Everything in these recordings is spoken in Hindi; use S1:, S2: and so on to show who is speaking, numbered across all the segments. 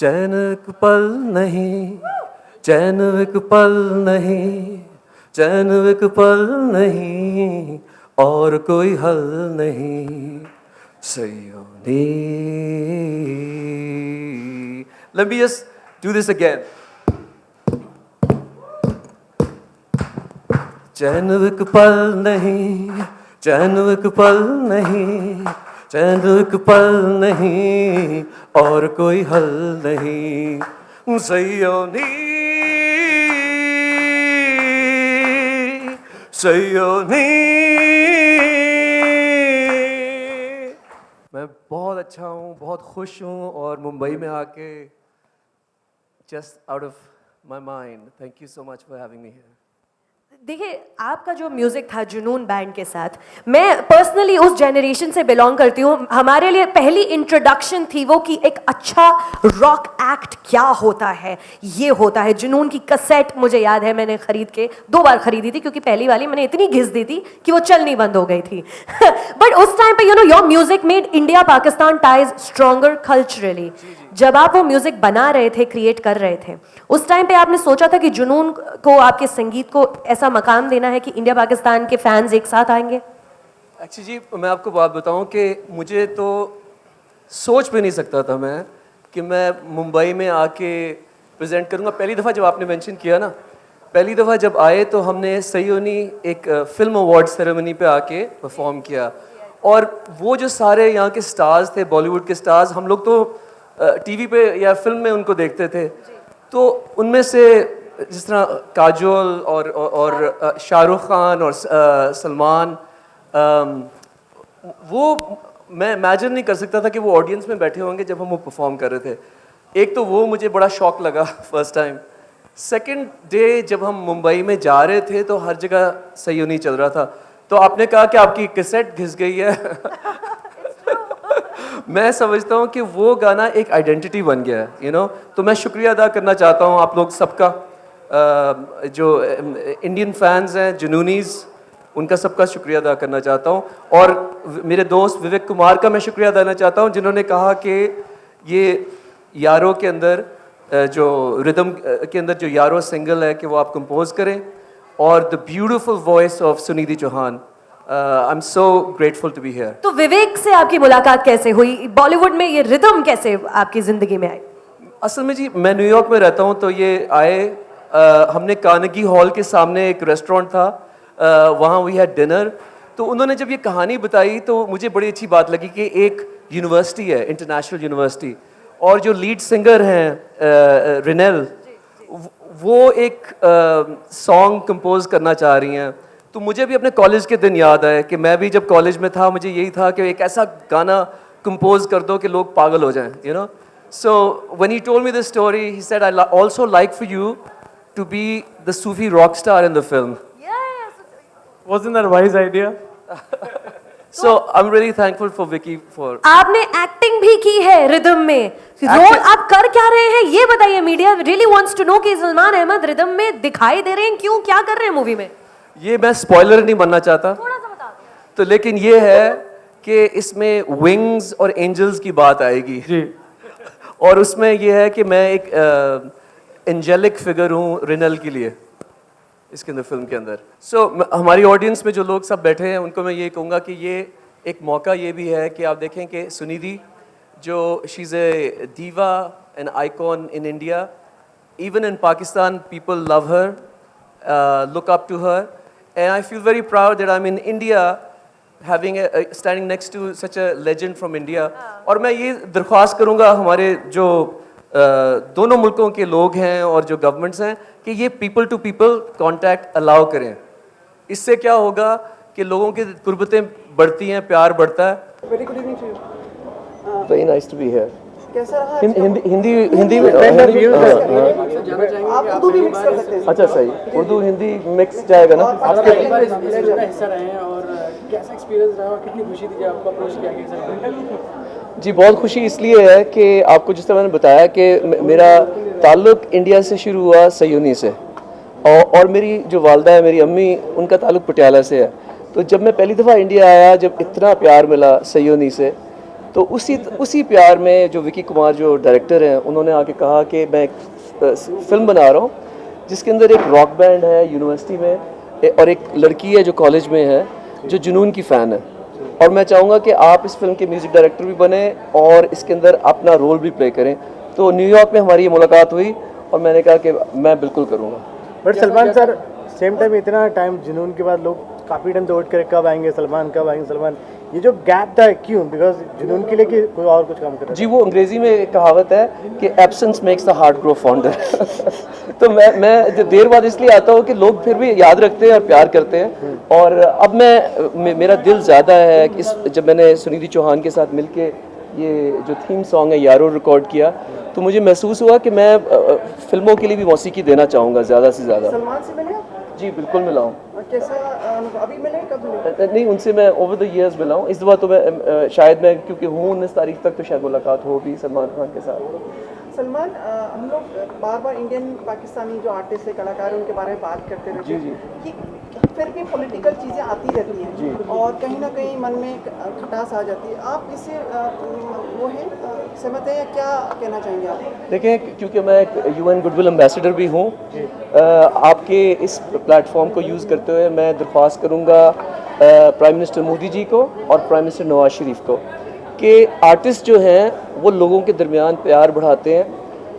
S1: चैन एक पल नहीं, चैन एक पल नहीं, चैन एक पल नहीं, और कोई हल नहीं Sayoni. Let me just do this again. चैन एक पल नहीं, चैन एक पल नहीं, चैन एक पल नहीं, और कोई हल नहीं सयोनी, सयोनी. मैं बहुत अच्छा हूँ, बहुत खुश हूँ, और मुंबई में आके just out of my mind. Thank you so much for having me here.
S2: देखिए, आपका जो म्यूज़िक था जुनून बैंड के साथ, मैं पर्सनली उस जनरेशन से बिलोंग करती हूँ. हमारे लिए पहली इंट्रोडक्शन थी वो कि एक अच्छा रॉक एक्ट क्या होता है. ये होता है जुनून की कैसेट. मुझे याद है मैंने खरीद के 2 बार खरीदी थी, क्योंकि पहली वाली मैंने इतनी घिस दी थी कि वो चलनी बंद हो गई थी. बट उस टाइम पे your music made India Pakistan ties stronger culturally. जब आप वो म्यूजिक बना रहे थे, क्रिएट कर रहे थे, उस टाइम पे आपने सोचा था कि जुनून को, आपके संगीत को ऐसा मकाम देना है कि इंडिया पाकिस्तान के फैंस एक साथ आएंगे?
S1: एक्चुअली जी, मैं आपको बात बताऊं कि मुझे तो सोच भी नहीं सकता था मैं कि मैं मुंबई में आके प्रेजेंट करूंगा. पहली दफ़ा जब आपने मेंशन किया ना, पहली दफ़ा जब आए तो हमने सयोनी एक फिल्म अवार्ड सेरेमनी पे आके परफॉर्म किया. और वो जो सारे यहाँ के स्टार्स थे, बॉलीवुड के स्टार्स, हम लोग तो टीवी पे या फिल्म में उनको देखते थे. तो उनमें से जिस तरह काजोल और शाहरुख खान और सलमान, वो मैं इमेजिन नहीं कर सकता था कि वो ऑडियंस में बैठे होंगे जब हम वो परफॉर्म कर रहे थे. एक तो वो मुझे बड़ा शौक लगा फर्स्ट टाइम. सेकंड डे जब हम मुंबई में जा रहे थे तो हर जगह सयोनी चल रहा था. तो आपने कहा कि आपकी कैसेट घिस गई है. मैं समझता हूँ कि वो गाना एक आइडेंटिटी बन गया है, यू नो. तो मैं शुक्रिया अदा करना चाहता हूँ आप लोग सबका, जो इंडियन फैंस हैं, जुनूनीज़, उनका सबका शुक्रिया अदा करना चाहता हूँ. और मेरे दोस्त विवेक कुमार का मैं शुक्रिया अदा करना चाहता हूँ, जिन्होंने कहा कि ये यारों के अंदर, जो रिदम के अंदर जो यारो सिंगल है, कि वो आप कंपोज करें. और the beautiful voice of Sunidhi Chauhan. I am so grateful to be here.
S2: तो विवेक से आपकी मुलाकात कैसे हुई? बॉलीवुड में ये रिदम कैसे आपकी जिंदगी में आई?
S1: असल में जी, मैं न्यूयॉर्क में रहता हूँ, तो ये आए. हमने कार्नेगी हॉल के सामने एक रेस्टोरेंट था, वहाँ वी हैड डिनर. तो उन्होंने जब ये कहानी बताई तो मुझे बड़ी अच्छी बात लगी कि एक यूनिवर्सिटी है, इंटरनेशनल यूनिवर्सिटी, और जो लीड सिंगर हैं रिनेल, वो एक सॉन्ग कंपोज करना चाह रही हैं. तो मुझे भी अपने कॉलेज के दिन याद आए कि मैं भी जब कॉलेज में था, मुझे यही था कि एक ऐसा गाना कंपोज कर दो कि लोग पागल हो जाएं, you know. So when he told me this story, he said I also like for you to be the Sufi rock star in the film.
S3: Wasn't that a wise idea?
S1: So I'm really thankful for Vicky for.
S2: आपने एक्टिंग भी की है रिदम में. रोल आप कर क्या रहे हैं ये बताइए. Media really wants to know कि सलमान अहमद रिदम में दिखाई दे रहे हैं, क्यों, क्या कर रहे हैं मूवी में?
S1: ये मैं स्पॉइलर नहीं बनना चाहता,
S2: थोड़ा सा बता दो.
S1: तो लेकिन ये है कि इसमें विंग्स और एंजल्स की बात आएगी
S3: जी.
S1: और उसमें ये है कि मैं एक एंजेलिक फिगर हूँ रिनल के लिए इसके अंदर, फिल्म के अंदर. सो हमारी ऑडियंस में जो लोग सब बैठे हैं उनको मैं ये कहूँगा कि ये एक मौका ये भी है कि आप देखें कि सुनिधि, जो शी इज़ ए दीवा, an icon in India, even in Pakistan people love her, look up to her, and I feel very proud that I'm in India having standing next to such a legend from India. और मैं ये दरख्वास्त करूँगा हमारे जो दोनों मुल्कों के लोग हैं और जो गवर्नमेंट्स हैं कि ये people to people contact allow करें. इससे क्या होगा कि लोगों की कुर्बतें बढ़ती हैं, प्यार बढ़ता है.
S4: Very good evening to you.
S1: Very nice to be here.
S4: कैसा रहा?
S1: हिंदी में
S4: आप उर्दू भी मिक्स कर सकते हैं.
S1: अच्छा, सही. उर्दू हिंदी मिक्स जाएगा ना.
S5: आप पहली बार इस एपिसोड का हिस्सा रहे हैं और कैसा एक्सपीरियंस रहा और कितनी खुशी थी जब आपको अप्रोच किया गया?
S1: जी, बहुत खुशी इसलिए है कि आपको जिस तरह मैंने बताया कि मेरा ताल्लुक़ इंडिया से शुरू हुआ, सयोनी से, और मेरी जो वालदा है, मेरी अम्मी, उनका ताल्लुक़ पटियाला से है. तो जब मैं पहली दफ़ा इंडिया आया, जब इतना प्यार मिला सयोनी से, तो उसी प्यार में जो विकी कुमार जो डायरेक्टर हैं उन्होंने आके कहा कि मैं एक फिल्म बना रहा हूँ जिसके अंदर एक रॉक बैंड है यूनिवर्सिटी में और एक लड़की है जो कॉलेज में है जो जुनून की फ़ैन है, और मैं चाहूँगा कि आप इस फिल्म के म्यूज़िक डायरेक्टर भी बने और इसके अंदर अपना रोल भी प्ले करें। तो न्यूयॉर्क में हमारी ये मुलाकात हुई और मैंने कहा कि मैं बिल्कुल करूँगा।
S6: But Salman sir same time इतना टाइम जुनून के बाद लोग काफ़ी टाइम तो वेट करे कब आएंगे सलमान, ये जो गैप था क्यों? बिकॉज जुनून के लिए कि कोई और कुछ काम कर रहा
S1: जी, वो अंग्रेजी में एक कहावत है कि absence makes the heart grow fonder. तो मैं देर बाद इसलिए आता हूँ कि लोग फिर भी याद रखते हैं और प्यार करते हैं। और अब मेरा दिल ज़्यादा है कि जब मैंने सुनिधि चौहान के साथ मिलके ये जो थीम सॉन्ग है यारो रिकॉर्ड किया तो मुझे महसूस हुआ कि मैं फिल्मों के लिए भी मौसीकी देना चाहूँगा ज़्यादा से ज़्यादा।
S4: सलमान से मिले आप?
S1: जी बिल्कुल मिला हूँ।
S4: कैसा अभी मिले, कब मिले?
S1: नहीं, उनसे मैं ओवर द ईयर्स मिला हूँ। इस दफ़ा तो मैं शायद मैं क्योंकि हूँ 19 तारीख तक तो शायद मुलाकात हो भी सलमान खान के साथ।
S4: सलमान, हम लोग बार बार इंडियन पाकिस्तानी जो आर्टिस्ट है, कलाकार हैं, उनके बारे में बात करते रहते हैं कि फिर भी पॉलिटिकल चीज़ें आती रहती हैं और कहीं ना कहीं मन में खटास आ जाती है। आप इससे वो है सहमत है या क्या कहना चाहेंगे आप?
S1: देखें, क्योंकि मैं एक यूएन गुडविल एम्बेसडर भी हूँ, आपके इस प्लेटफॉर्म को यूज़ करते हुए मैं दरख्वास्त करूँगा प्राइम मिनिस्टर मोदी जी को और प्राइम मिनिस्टर नवाज शरीफ को कि आर्टिस्ट जो हैं वो लोगों के दरमियान प्यार बढ़ाते हैं,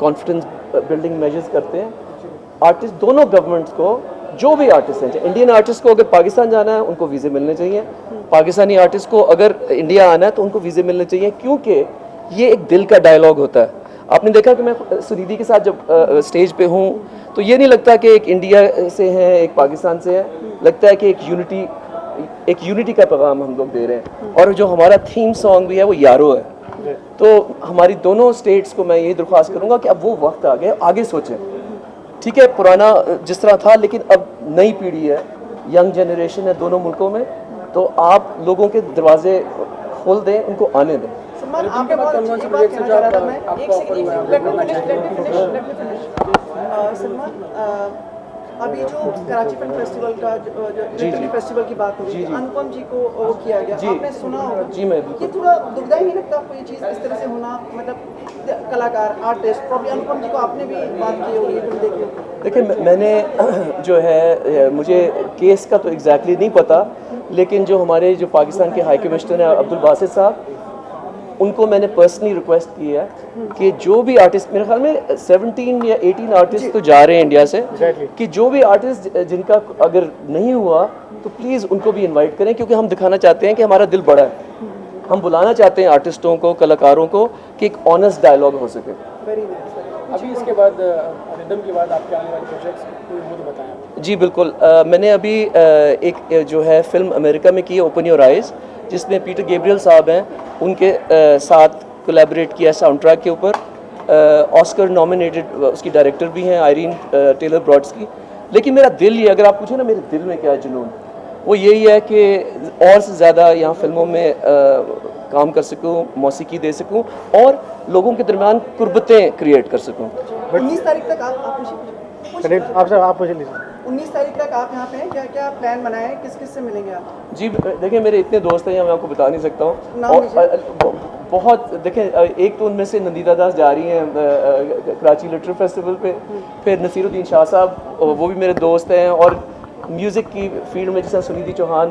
S1: कॉन्फिडेंस बिल्डिंग मेजर्स करते हैं। आर्टिस्ट दोनों गवर्नमेंट्स को, जो भी आर्टिस्ट हैं, इंडियन आर्टिस्ट को अगर पाकिस्तान जाना है उनको वीज़े मिलने चाहिए, पाकिस्तानी आर्टिस्ट को अगर इंडिया आना है तो उनको वीज़े मिलने चाहिए, क्योंकि ये एक दिल का डायलॉग होता है। आपने देखा कि मैं सुनिधि के साथ जब स्टेज पे हूँ तो ये नहीं लगता कि एक इंडिया से है एक पाकिस्तान से है, लगता है कि एक यूनिटी का पैगाम हम लोग दे रहे हैं। और जो हमारा थीम सॉन्ग भी है वो यारो है। तो हमारी दोनों स्टेट्स को मैं यही दरख्वास्त करूँगा कि अब वो वक्त आ गया, आगे सोचें। ठीक है, पुराना जिस तरह था, लेकिन अब नई पीढ़ी है, यंग जनरेशन है दोनों मुल्कों में, तो आप लोगों के दरवाजे खोल दें, उनको आने दें।
S4: सलमान, आपके बहुत अच्छी बात कहना चाह रहा था मैं। एक second, let me finish. Salman, अभी जो कराची फिल्म फेस्टिवल का जो लिटरेरी फेस्टिवल की बात हो रही है, अनुपम जी को वो किया गया, आपने सुना होगा।
S1: जी, मैं
S4: ये थोड़ा दुखदाई नहीं लगता आपको ये चीज़ इस तरह से होना? मतलब कलाकार, आर्टिस्ट, प्रॉब्लम अनुपम जी को आपने भी बात की होगी, फिल्म देखी होगी।
S1: देखिए, मैंने जो है, मुझे केस का तो एग्जैक्टली नहीं पता, लेकिन जो हमारे जो पाकिस्तान के हाई कमिश्नर हैं अब्दुल बासित साहब, उनको मैंने पर्सनली रिक्वेस्ट की है कि जो भी आर्टिस्ट, मेरे ख्याल में 17 या 18 आर्टिस्ट तो जा रहे हैं इंडिया से, कि जो भी आर्टिस्ट जिनका अगर नहीं हुआ तो प्लीज़ उनको भी इनवाइट करें, क्योंकि हम दिखाना चाहते हैं कि हमारा दिल बड़ा है। हम बुलाना चाहते हैं आर्टिस्टों को, कलाकारों को, कि एक ऑनेस्ट डायलॉग हो सके।
S5: अभी इसके बाद रिदम के बाद आपके आने वाले प्रोजेक्ट्स वो तो बताएं।
S1: जी बिल्कुल, मैंने अभी एक जो है फिल्म अमेरिका में की है, ओपन योर आइज़, जिसमें पीटर गैब्रियल साहब हैं, उनके साथ कोलैबोरेट किया साउंड ट्रैक के ऊपर। ऑस्कर नॉमिनेटेड उसकी डायरेक्टर भी हैं आयरीन टेलर ब्रॉड्सकी। लेकिन मेरा दिल ये, अगर आप पूछे ना मेरे दिल में क्या है जुनून, वो यही है कि और से ज़्यादा यहाँ फिल्मों में काम कर सकूँ, मौसीकी दे सकूँ और लोगों के दरमियान कुर्बतें क्रिएट कर सकूँ।
S4: 19 तारीख तक आप 19 तारीख तक आप यहाँ पे हैं, क्या क्या प्लान बनाए हैं, किस किस से मिलेंगे आप?
S1: जी देखिए, मेरे इतने दोस्त हैं, मैं आपको बता नहीं सकता हूँ।
S4: नाम लीजिए।
S1: बहुत देखें, एक तो उनमें से नंदिता दास जा रही हैं कराची लिटरेरी फेस्टिवल पे, फिर नसीरुद्दीन शाह साहब, वो भी मेरे दोस्त हैं, और म्यूज़िक की फील्ड में जैसा सुनिधि चौहान,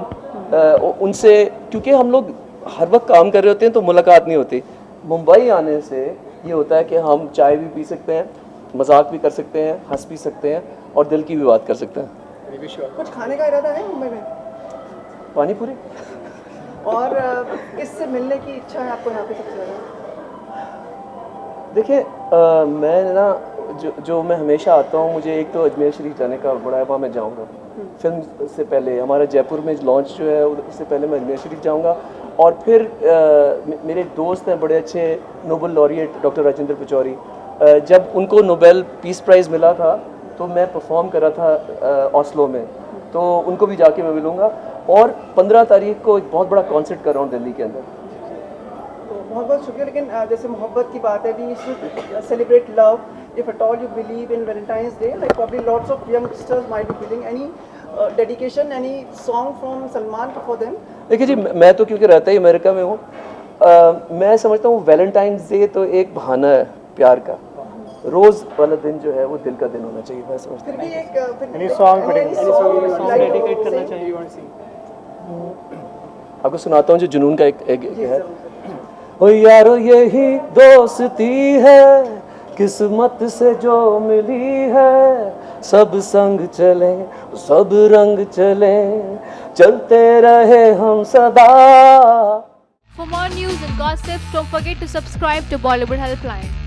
S1: उनसे क्योंकि हम लोग हर वक्त काम कर रहे होते हैं तो मुलाकात नहीं होती। मुंबई आने से ये होता है कि हम चाय भी पी सकते हैं, मजाक भी कर सकते हैं, हंस भी सकते हैं और दिल की भी बात कर सकते हैं।
S4: कुछ खाने का इरादा है मुंबई में?
S1: पानी पूरी।
S4: और किससे मिलने की इच्छा है आपको यहाँ पे सबसे ज़्यादा?
S1: देखिए, मैं ना जो मैं हमेशा आता हूँ, मुझे एक तो अजमेर शरीफ जाने का बड़ा है, वहाँ मैं जाऊँगा। फिल्म से पहले हमारा जयपुर में लॉन्च जो है उससे पहले मैं अजमेर शरीफ जाऊँगा। और फिर मेरे दोस्त हैं बड़े अच्छे, Nobel laureate doctor Rajendra Pachauri, जब उनको नोबेल पीस प्राइज़ मिला था तो मैं परफॉर्म कर रहा था ऑस्लो में, तो उनको भी जाके मैं मिलूँगा। और 15 तारीख को एक बहुत बड़ा कॉन्सर्ट कर रहा हूँ दिल्ली के अंदर।
S4: तो बहुत बहुत शुक्रिया। लेकिन जैसे मोहब्बत की बात है, we should celebrate love. If at all you believe in Valentine's day, like probably lots of youngsters might be feeling any dedication, any song from Salman for them?
S1: देखिए जी, मैं तो क्योंकि रहता ही अमेरिका में हूँ, मैं समझता हूँ वैलेंटाइंस डे तो एक बहाना है प्यार का, रोज़ वाला दिन जो है वो दिल का दिन होना चाहिए, मैं समझता
S4: फिर भी एक
S6: Any song
S4: डेडिकेट
S5: करना चाहिए you want to sing?
S1: हूँ। आपको सुनाता हूँ जो जुनून का एक है। ओ यारो यही दोस्ती है किस्मत से जो मिली है, सब संग चले सब रंग चले चलते रहे हम सदा।
S7: For more news and gossip, don't forget to subscribe to Bollywood Helpline.